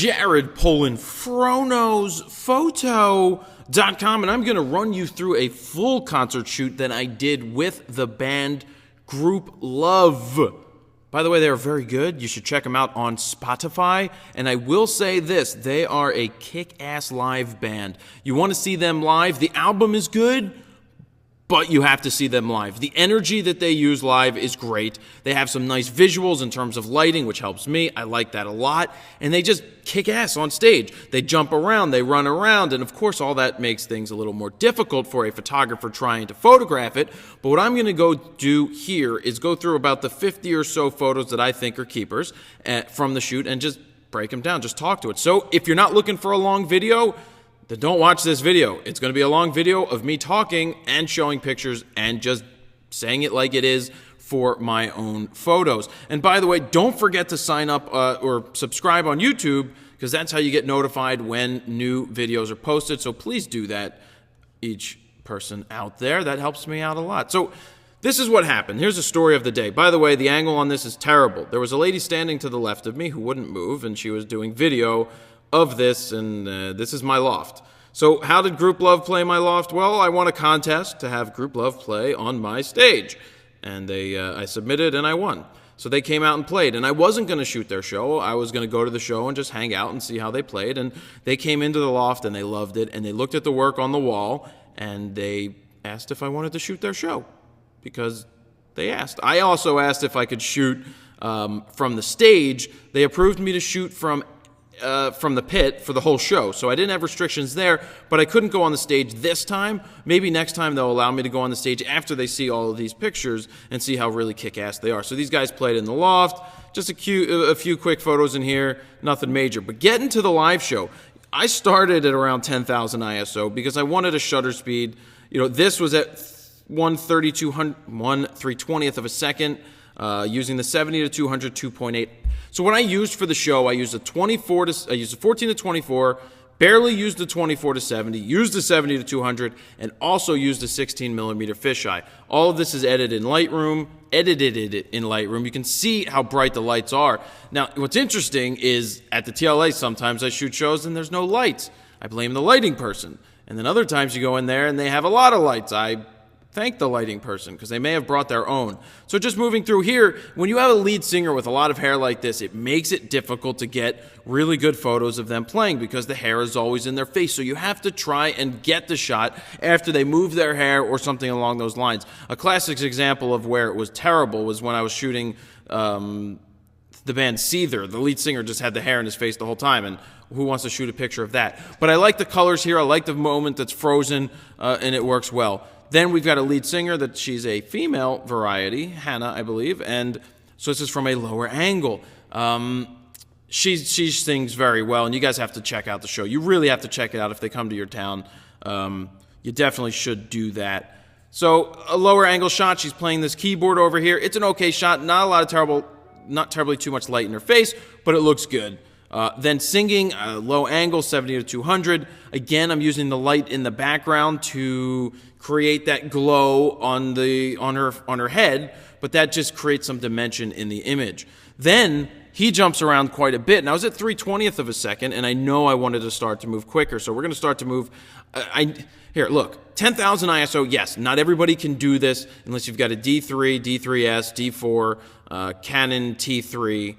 Jared Polin, FronosPhoto.com, and I'm going to run you through a full concert shoot that I did with the band Grouplove. By the way, they are very good. You should check them out on Spotify. And I will say this, they are a kick-ass live band. You want to see them live? The album is good, but you have to see them live. The energy that they use live is great. They have some nice visuals in terms of lighting, which helps me. I like that a lot. And they just kick ass on stage. They jump around, they run around, and of course all that makes things a little more difficult for a photographer trying to photograph it. But what I'm going to go do here is go through about the 50 or so photos that I think are keepers from the shoot and just break them down, just talk to it. So if you're not looking for a long video, then don't watch this video. It's going to be a long video of me talking and showing pictures and just saying it like it is for my own photos. And by the way, don't forget to sign up or subscribe on YouTube, because that's how you get notified when new videos are posted. So please do that, each person out there. That helps me out a lot. So this is what happened. Here's the story of the day. By the way, the angle on this is terrible. There was a lady standing to the left of me who wouldn't move, and she was doing video of this, and this is my loft. So how did Grouplove play my loft? Well, I won a contest to have Grouplove play on my stage, and I submitted and I won. So they came out and played, and I wasn't going to shoot their show. I was going to go to the show and just hang out and see how they played, and they came into the loft and they loved it, and they looked at the work on the wall, and they asked if I wanted to shoot their show, because they asked. I also asked if I could shoot from the stage. They approved me to shoot from the pit for the whole show. So I didn't have restrictions there, but I couldn't go on the stage this time. Maybe next time they'll allow me to go on the stage after they see all of these pictures and see how really kick-ass they are. So these guys played in the loft. Just a few quick photos in here, nothing major. But getting to the live show, I started at around 10,000 ISO because I wanted a shutter speed. You know, this was at 1/320th of a second, using the 70 to 200 2.8. So when I used for the show, I used a 14 to 24, barely used the 24 to 70, used the 70 to 200, and also used a 16 millimeter fisheye. All of this is edited in Lightroom. You can see how bright the lights are. Now, what's interesting is at the TLA, sometimes I shoot shows and there's no lights. I blame the lighting person. And then other times you go in there and they have a lot of lights. I thank the lighting person, because they may have brought their own. So just moving through here, when you have a lead singer with a lot of hair like this, it makes it difficult to get really good photos of them playing, because the hair is always in their face. So you have to try and get the shot after they move their hair or something along those lines. A classic example of where it was terrible was when I was shooting the band Seether. The lead singer just had the hair in his face the whole time, and who wants to shoot a picture of that? But I like the colors here. I like the moment that's frozen, and it works well. Then we've got a lead singer that she's a female variety, Hannah, I believe, and so this is from a lower angle. She sings very well, and you guys have to check out the show. You really have to check it out if they come to your town. You definitely should do that. So a lower angle shot, she's playing this keyboard over here. It's an okay shot, not terribly too much light in her face, but it looks good. Then singing, low angle, 70 to 200. Again, I'm using the light in the background to create that glow on her head, but that just creates some dimension in the image. Then he jumps around quite a bit, and I was at 3/20th of a second, and I know I wanted to start to move quicker, so we're going to start to move. Here, look, 10,000 ISO, yes, not everybody can do this unless you've got a D3, D3S, D4, Canon T3,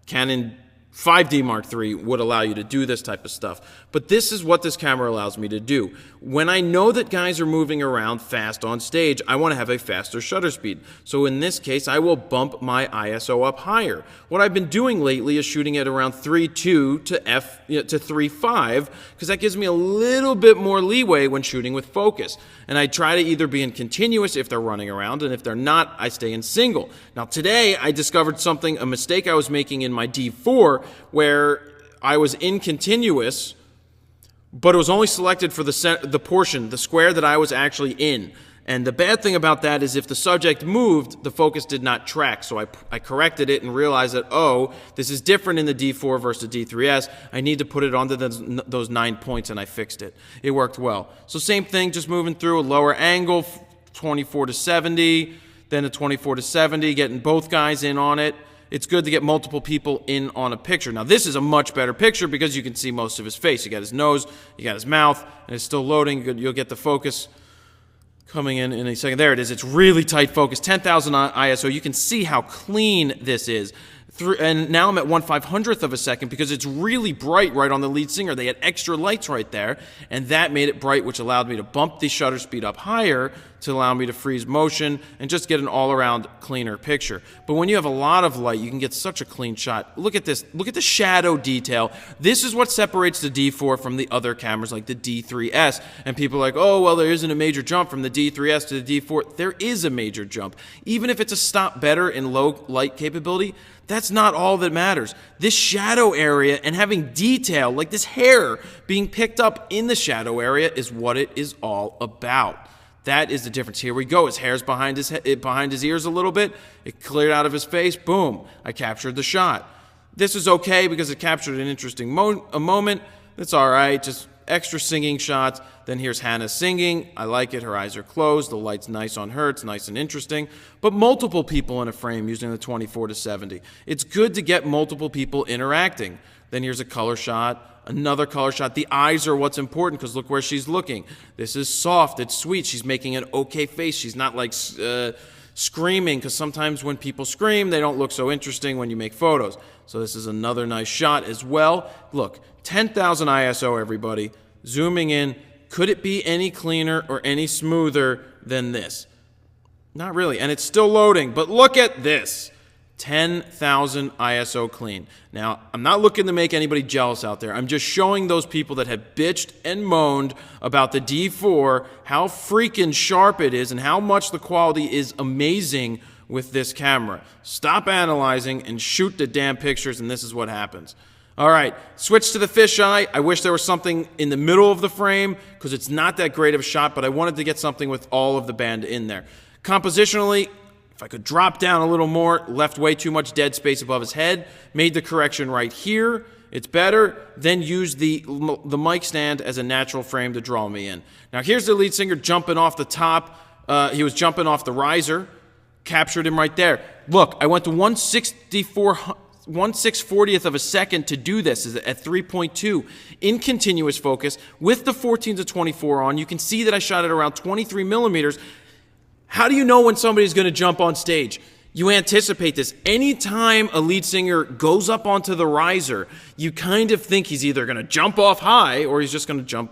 Canon 5D Mark III would allow you to do this type of stuff. But this is what this camera allows me to do. When I know that guys are moving around fast on stage, I want to have a faster shutter speed. So in this case, I will bump my ISO up higher. What I've been doing lately is shooting at around 3.2 to 3.5, because that gives me a little bit more leeway when shooting with focus. And I try to either be in continuous if they're running around, and if they're not, I stay in single. Now today, I discovered a mistake I was making in my D4, where I was in continuous, but it was only selected for the portion, the square that I was actually in. And the bad thing about that is if the subject moved, the focus did not track. So I corrected it and realized that, oh, this is different in the D4 versus the D3S. I need to put it onto those 9 points, and I fixed it. It worked well. So same thing, just moving through a lower angle, 24 to 70, then a 24 to 70, getting both guys in on it. it's good to get multiple people in on a picture. Now, this is a much better picture because you can see most of his face. You got his nose, you got his mouth, and it's still loading. You'll get the focus coming in a second. There it is. It's really tight focus, 10,000 ISO. You can see how clean this is. And now I'm at 1/500th of a second because it's really bright right on the lead singer. They had extra lights right there, and that made it bright, which allowed me to bump the shutter speed up higher to allow me to freeze motion and just get an all-around cleaner picture. But when you have a lot of light, you can get such a clean shot. Look at this. Look at the shadow detail. This is what separates the D4 from the other cameras like the D3S. And people are like, oh, well, there isn't a major jump from the D3S to the D4. There is a major jump. Even if it's a stop better in low light capability, that's not all that matters. This shadow area and having detail, like this hair being picked up in the shadow area, is what it is all about. That is the difference. Here we go. His hair's behind his ears a little bit. It cleared out of his face. Boom. I captured the shot. This is okay because it captured an interesting moment. That's all right. Just extra singing shots. Then here's Hannah singing. I like it. Her eyes are closed. The light's nice on her. It's nice and interesting. But multiple people in a frame using the 24-70. It's good to get multiple people interacting. Then here's a color shot. Another color shot. The eyes are what's important because look where she's looking. This is soft. It's sweet. She's making an okay face. She's not like screaming, because sometimes when people scream, they don't look so interesting when you make photos. So this is another nice shot as well. Look, 10,000 ISO, everybody. Zooming in. Could it be any cleaner or any smoother than this? Not really. And it's still loading. But look at this. 10,000 ISO clean. Now, I'm not looking to make anybody jealous out there. I'm just showing those people that have bitched and moaned about the D4 how freaking sharp it is and how much the quality is amazing with this camera. Stop analyzing and shoot the damn pictures, and this is what happens. All right, switch to the fisheye. I wish there was something in the middle of the frame because it's not that great of a shot, but I wanted to get something with all of the band in there. Compositionally, if I could drop down a little more, left way too much dead space above his head, made the correction right here, it's better, then use the mic stand as a natural frame to draw me in. Now here's the lead singer jumping off the top. He was jumping off the riser, captured him right there. Look, I went to 1/640th of a second to do this at 3.2 in continuous focus with the 14-24 on. You can see that I shot at around 23 millimeters. How do you know when somebody's going to jump on stage? You anticipate this. Anytime a lead singer goes up onto the riser, you kind of think he's either going to jump off high or he's just going to jump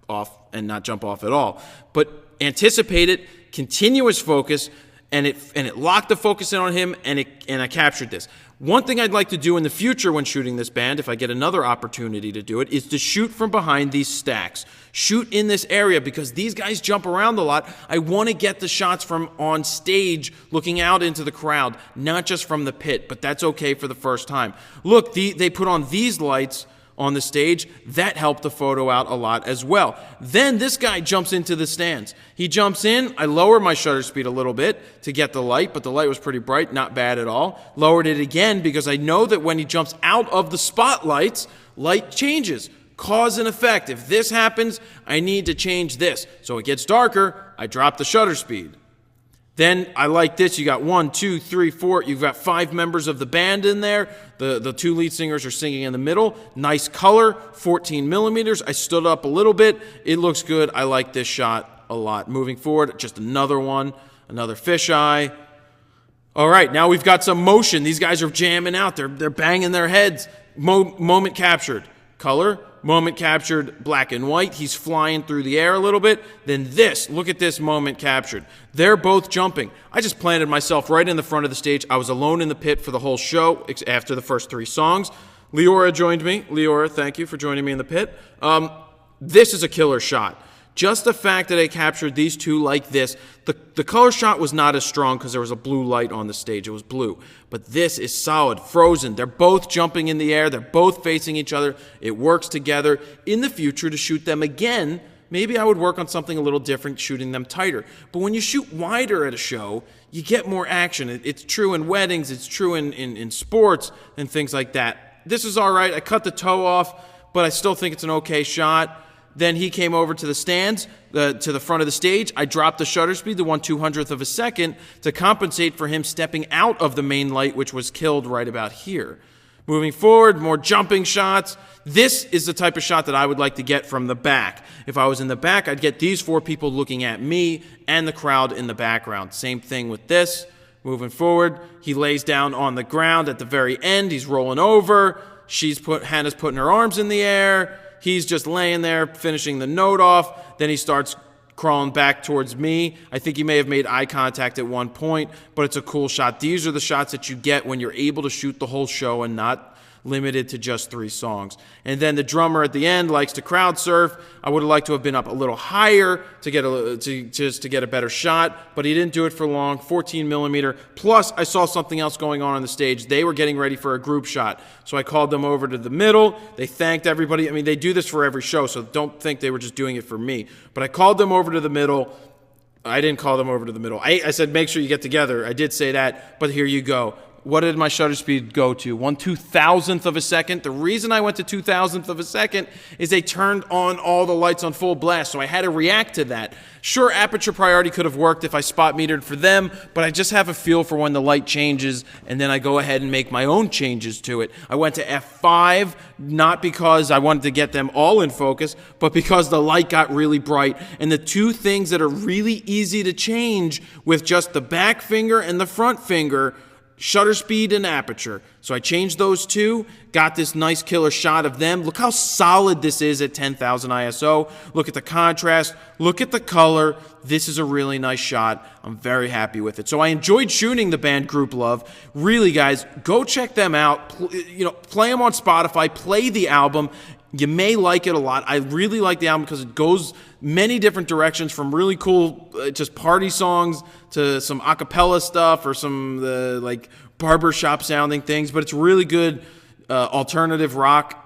off and not jump off at all. But anticipate it, continuous focus, and it locked the focus in on him, and I captured this. One thing I'd like to do in the future when shooting this band, if I get another opportunity to do it, is to shoot from behind these stacks. Shoot in this area because these guys jump around a lot. I want to get the shots from on stage looking out into the crowd, not just from the pit, but that's okay for the first time. Look, they put on these lights on the stage. That helped the photo out a lot as well. Then this guy jumps into the stands. He jumps in. I lower my shutter speed a little bit to get the light, but the light was pretty bright, not bad at all. Lowered it again because I know that when he jumps out of the spotlights, light changes. Cause and effect. If this happens, I need to change this. So it gets darker, I drop the shutter speed. Then I like this. You got 1, 2, 3, 4. You've got 5 members of the band in there. The 2 lead singers are singing in the middle. Nice color, 14 millimeters. I stood up a little bit. It looks good. I like this shot a lot. Moving forward, just another one, another fisheye. All right, now we've got some motion. These guys are jamming out. They're banging their heads. Moment captured. Color. Moment captured, black and white. He's flying through the air a little bit. Then this, look at this moment captured. They're both jumping. I just planted myself right in the front of the stage. I was alone in the pit for the whole show after the first 3 songs. Leora joined me. Leora, thank you for joining me in the pit. This is a killer shot. Just the fact that I captured these 2 like this, the color shot was not as strong because there was a blue light on the stage. It was blue. But this is solid, frozen. They're both jumping in the air. They're both facing each other. It works together. In the future, to shoot them again, maybe I would work on something a little different, shooting them tighter. But when you shoot wider at a show, you get more action. It's true in weddings. It's true in sports and things like that. This is all right. I cut the toe off, but I still think it's an okay shot. Then he came over to the stands, to the front of the stage. I dropped the shutter speed to 1/200th of a second to compensate for him stepping out of the main light, which was killed right about here. Moving forward, more jumping shots. This is the type of shot that I would like to get from the back. If I was in the back, I'd get these 4 people looking at me and the crowd in the background. Same thing with this. Moving forward, he lays down on the ground at the very end. He's rolling over. Hannah's putting her arms in the air. He's just laying there, finishing the note off. Then he starts crawling back towards me. I think he may have made eye contact at one point, but it's a cool shot. These are the shots that you get when you're able to shoot the whole show and not limited to just 3 songs. And then the drummer at the end likes to crowd surf. I would have liked to have been up a little higher to get a better shot, but he didn't do it for long. 14 millimeter. Plus, I saw something else going on the stage. They were getting ready for a group shot, so I called them over to the middle. They thanked everybody. I mean, they do this for every show, so don't think they were just doing it for me. But I called them over to the middle. I didn't call them over to the middle. I said, make sure you get together. I did say that, but here you go. What did my shutter speed go to? 1/2000th of a second. The reason I went to 2,000th of a second is they turned on all the lights on full blast, so I had to react to that. Sure, aperture priority could have worked if I spot metered for them, but I just have a feel for when the light changes, and then I go ahead and make my own changes to it. I went to f5, not because I wanted to get them all in focus, but because the light got really bright. And the 2 things that are really easy to change with just the back finger and the front finger, shutter speed and aperture. So I changed those 2, got this nice killer shot of them. Look how solid this is at 10,000 ISO. Look at the contrast. Look at the color. This is a really nice shot. I'm very happy with it. So I enjoyed shooting the band Grouplove. Really, guys, go check them out. Play them on Spotify. Play the album. You may like it a lot. I really like the album because it goes many different directions, from really cool just party songs to some a cappella stuff or some like barbershop sounding things. But it's really good alternative rock,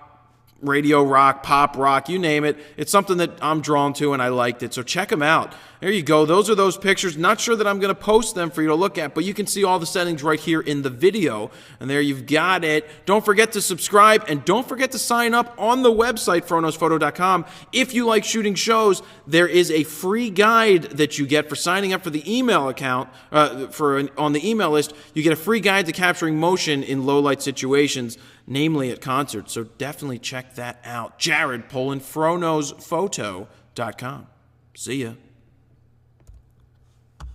radio rock, pop rock, you name it. It's something that I'm drawn to and I liked it. So check them out. There you go. Those are those pictures. Not sure that I'm going to post them for you to look at, but you can see all the settings right here in the video. And there you've got it. Don't forget to subscribe, and don't forget to sign up on the website, fronosphoto.com. If you like shooting shows, there is a free guide that you get for signing up for the email account. On the email list, you get a free guide to capturing motion in low light situations, namely at concerts. So definitely check that out. Jared, Polin, fronosphoto.com. See ya.